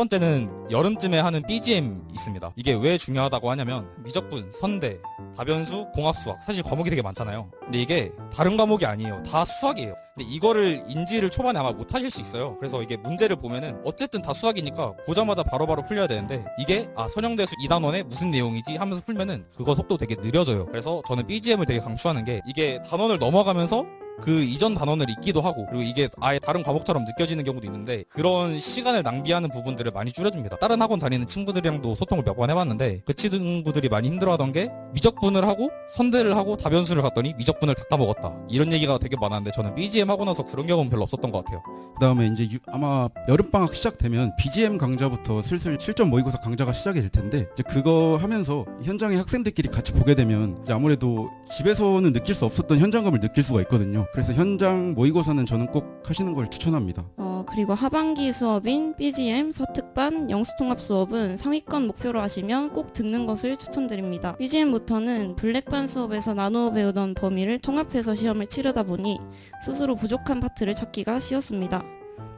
번째는 여름쯤에 하는 BGM 있습니다. 이게 왜 중요하다고 하냐면 미적분, 선대, 다변수, 공학수학 사실 과목이 되게 많잖아요. 근데 이게 다른 과목이 아니에요. 다 수학이에요. 근데 이거를 인지를 초반에 아마 못 하실 수 있어요. 그래서 이게 문제를 보면은 어쨌든 다 수학이니까 보자마자 바로바로 풀려야 되는데 이게 선형대수 2단원에 무슨 내용이지 하면서 풀면은 그거 속도 되게 느려져요. 그래서 저는 BGM을 되게 강추하는 게 이게 단원을 넘어가면서 그 이전 단원을 읽기도 하고 그리고 이게 아예 다른 과목처럼 느껴지는 경우도 있는데 그런 시간을 낭비하는 부분들을 많이 줄여줍니다. 다른 학원 다니는 친구들이랑도 소통을 몇 번 해봤는데 그 친구들이 많이 힘들어하던 게 미적분을 하고 선대를 하고 다변수를 갔더니 미적분을 다 까먹었다 이런 얘기가 되게 많았는데 저는 BGM 하고 나서 그런 경험은 별로 없었던 것 같아요. 그다음에 이제 아마 여름방학 시작되면 BGM 강좌부터 슬슬 실전 모의고사 강좌가 시작이 될 텐데 이제 그거 하면서 현장의 학생들끼리 같이 보게 되면 이제 아무래도 집에서는 느낄 수 없었던 현장감을 느낄 수가 있거든요. 그래서 현장 모의고사는 저는 꼭 하시는 걸 추천합니다. 그리고 하반기 수업인 BGM, 서특반, 영수통합 수업은 상위권 목표로 하시면 꼭 듣는 것을 추천드립니다. BGM부터는 블랙반 수업에서 나누어 배우던 범위를 통합해서 시험을 치르다 보니 스스로 부족한 파트를 찾기가 쉬웠습니다.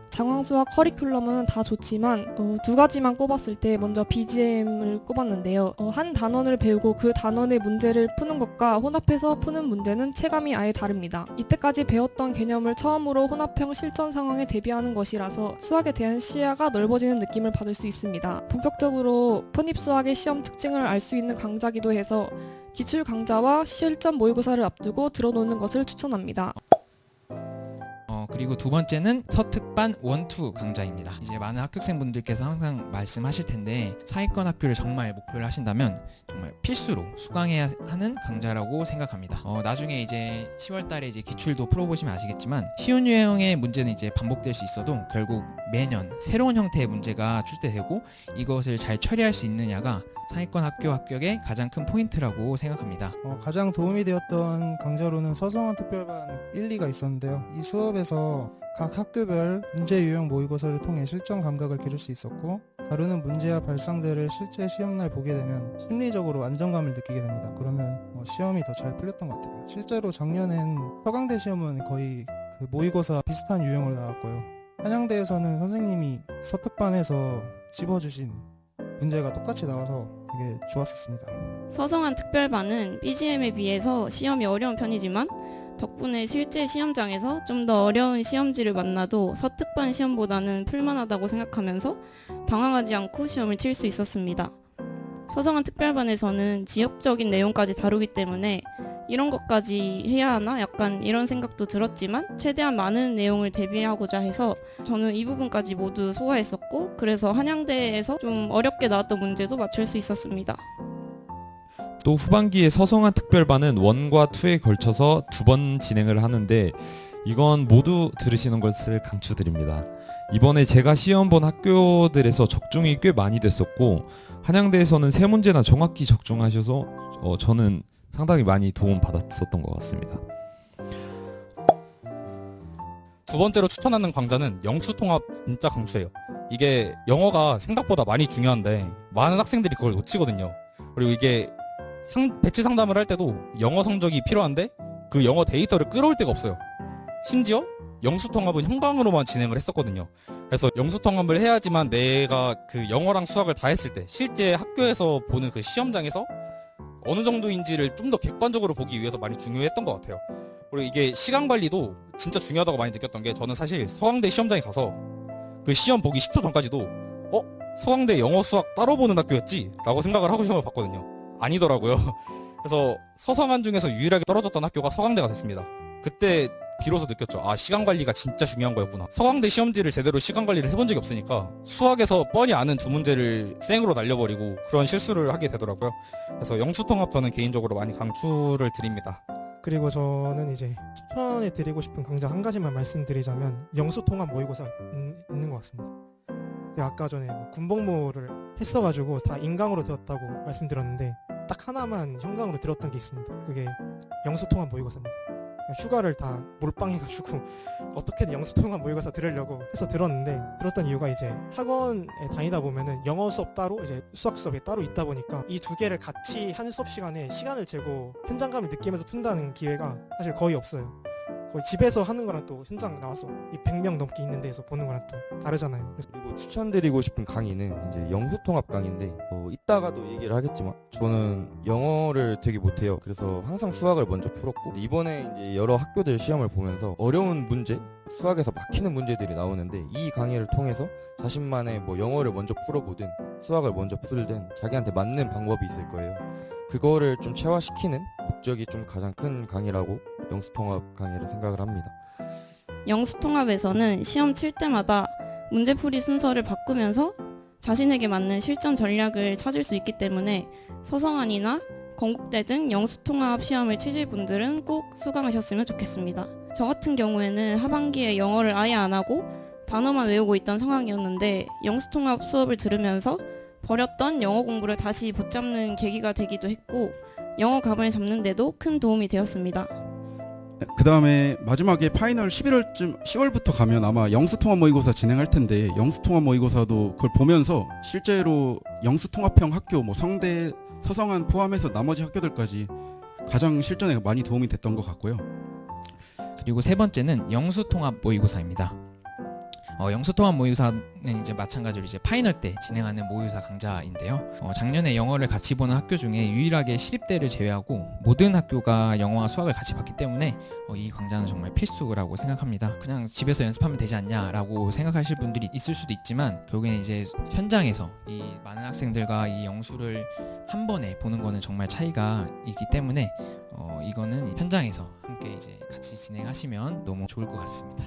장황수학 커리큘럼은 다 좋지만 두 가지만 꼽았을 때 먼저 BGM을 꼽았는데요. 한 단원을 배우고 그 단원의 문제를 푸는 것과 혼합해서 푸는 문제는 체감이 아예 다릅니다. 이때까지 배웠던 개념을 처음으로 혼합형 실전 상황에 대비하는 것이라서 수학에 대한 시야가 넓어지는 느낌을 받을 수 있습니다. 본격적으로 편입수학의 시험 특징을 알 수 있는 강좌기도 해서 기출 강좌와 실전 모의고사를 앞두고 들어놓는 것을 추천합니다. 그리고 두 번째는 서특반 1, 2 강좌입니다. 이제 많은 합격생분들께서 항상 말씀하실 텐데 상위권 학교를 정말 목표를 하신다면 정말 필수로 수강해야 하는 강좌라고 생각합니다. 나중에 이제 10월 달에 이제 기출도 풀어보시면 아시겠지만 쉬운 유형의 문제는 이제 반복될 수 있어도 결국 매년 새로운 형태의 문제가 출제되고 이것을 잘 처리할 수 있느냐가 상위권 학교 합격의 가장 큰 포인트라고 생각합니다. 가장 도움이 되었던 강좌로는 서성한 특별반 1, 2가 있었는데요. 이 수업에서 각 학교별 문제 유형 모의고사를 통해 실전 감각을 기를 수 있었고 다루는 문제와 발상들을 실제 시험날 보게 되면 심리적으로 안정감을 느끼게 됩니다. 그러면 시험이 더 잘 풀렸던 것 같아요. 실제로 작년엔 서강대 시험은 거의 그 모의고사 비슷한 유형으로 나왔고요. 한양대에서는 선생님이 서특반에서 집어주신 문제가 똑같이 나와서 되게 좋았었습니다. 서성한 특별반은 BGM에 비해서 시험이 어려운 편이지만 덕분에 실제 시험장에서 좀 더 어려운 시험지를 만나도 서특반 시험보다는 풀만하다고 생각하면서 당황하지 않고 시험을 칠 수 있었습니다. 서성한 특별반에서는 지역적인 내용까지 다루기 때문에 이런 것까지 해야 하나? 약간 이런 생각도 들었지만 최대한 많은 내용을 대비하고자 해서 저는 이 부분까지 모두 소화했었고 그래서 한양대에서 좀 어렵게 나왔던 문제도 맞출 수 있었습니다. 또 후반기에 서성한 특별반은 1과 2에 걸쳐서 2번 진행을 하는데 이건 모두 들으시는 것을 강추드립니다. 이번에 제가 시험 본 학교들에서 적중이 꽤 많이 됐었고 한양대에서는 3문제나 정확히 적중하셔서 저는 상당히 많이 도움 받았었던 것 같습니다. 두 번째로 추천하는 강좌는 영수통합 진짜 강추해요. 이게 영어가 생각보다 많이 중요한데 많은 학생들이 그걸 놓치거든요. 그리고 이게 배치 상담을 할 때도 영어 성적이 필요한데 그 영어 데이터를 끌어올 데가 없어요. 심지어 영수통합은 형광으로만 진행을 했었거든요. 그래서 영수통합을 해야지만 내가 그 영어랑 수학을 다 했을 때 실제 학교에서 보는 그 시험장에서 어느 정도인지를 좀 더 객관적으로 보기 위해서 많이 중요했던 것 같아요. 그리고 이게 시간 관리도 진짜 중요하다고 많이 느꼈던 게 저는 사실 서강대 시험장에 가서 그 시험 보기 10초 전까지도 서강대 영어 수학 따로 보는 학교였지? 라고 생각을 하고 시험을 봤거든요. 아니더라고요. 그래서 서성한 중에서 유일하게 떨어졌던 학교가 서강대가 됐습니다. 그때 비로소 느꼈죠. 시간 관리가 진짜 중요한 거였구나. 서강대 시험지를 제대로 시간 관리를 해본 적이 없으니까 수학에서 뻔히 아는 2문제를 생으로 날려버리고 그런 실수를 하게 되더라고요. 그래서 영수통합 저는 개인적으로 많이 강추를 드립니다. 그리고 저는 이제 추천해 드리고 싶은 강좌 한 가지만 말씀드리자면 영수통합 모의고사 있는 것 같습니다. 제가 아까 전에 군복무를 했어가지고 다 인강으로 들었다고 말씀드렸는데 딱 하나만 형광으로 들었던 게 있습니다. 그게 영수통합 모의고사입니다. 휴가를 다 몰빵해가지고 어떻게든 영수통합 모의고사 들으려고 해서 들었던 이유가 이제 학원에 다니다 보면은 영어 수업 따로 이제 수학 수업이 따로 있다 보니까 이 두 개를 같이 한 수업 시간에 시간을 재고 현장감을 느끼면서 푼다는 기회가 사실 거의 없어요. 거의 집에서 하는 거랑 또 현장 나와서 이 100명 넘게 있는 데에서 보는 거랑 또 다르잖아요. 그래서 그리고 추천드리고 싶은 강의는 이제 영수통합 강의인데 이따가도 얘기를 하겠지만 저는 영어를 되게 못해요. 그래서 항상 수학을 먼저 풀었고 이번에 이제 여러 학교들 시험을 보면서 어려운 문제, 수학에서 막히는 문제들이 나오는데 이 강의를 통해서 자신만의 뭐 영어를 먼저 풀어보든 수학을 먼저 풀든 자기한테 맞는 방법이 있을 거예요. 그거를 좀 체화시키는 목적이 좀 가장 큰 강의라고 영수통합 강의를 생각을 합니다. 영수통합에서는 시험 칠 때마다 문제풀이 순서를 바꾸면서 자신에게 맞는 실전 전략을 찾을 수 있기 때문에 서성한이나 건국대 등 영수통합 시험을 치실 분들은 꼭 수강하셨으면 좋겠습니다. 저 같은 경우에는 하반기에 영어를 아예 안 하고 단어만 외우고 있던 상황이었는데 영수통합 수업을 들으면서 버렸던 영어 공부를 다시 붙잡는 계기가 되기도 했고 영어 감을 잡는 데도 큰 도움이 되었습니다. 그 다음에 마지막에 파이널 10월부터 가면 아마 영수통합 모의고사 진행할 텐데 영수통합 모의고사도 그걸 보면서 실제로 영수통합형 학교 뭐 성대, 서성한 포함해서 나머지 학교들까지 가장 실전에 많이 도움이 됐던 것 같고요. 그리고 세 번째는 영수통합 모의고사입니다. 영수통합 모의고사는 이제 마찬가지로 이제 파이널 때 진행하는 모의고사 강좌인데요. 작년에 영어를 같이 보는 학교 중에 유일하게 시립대를 제외하고 모든 학교가 영어와 수학을 같이 봤기 때문에 이 강좌는 정말 필수라고 생각합니다. 그냥 집에서 연습하면 되지 않냐라고 생각하실 분들이 있을 수도 있지만 결국에는 이제 현장에서 이 많은 학생들과 이 영수를 한 번에 보는 거는 정말 차이가 있기 때문에 이거는 현장에서 함께 이제 같이 진행하시면 너무 좋을 것 같습니다.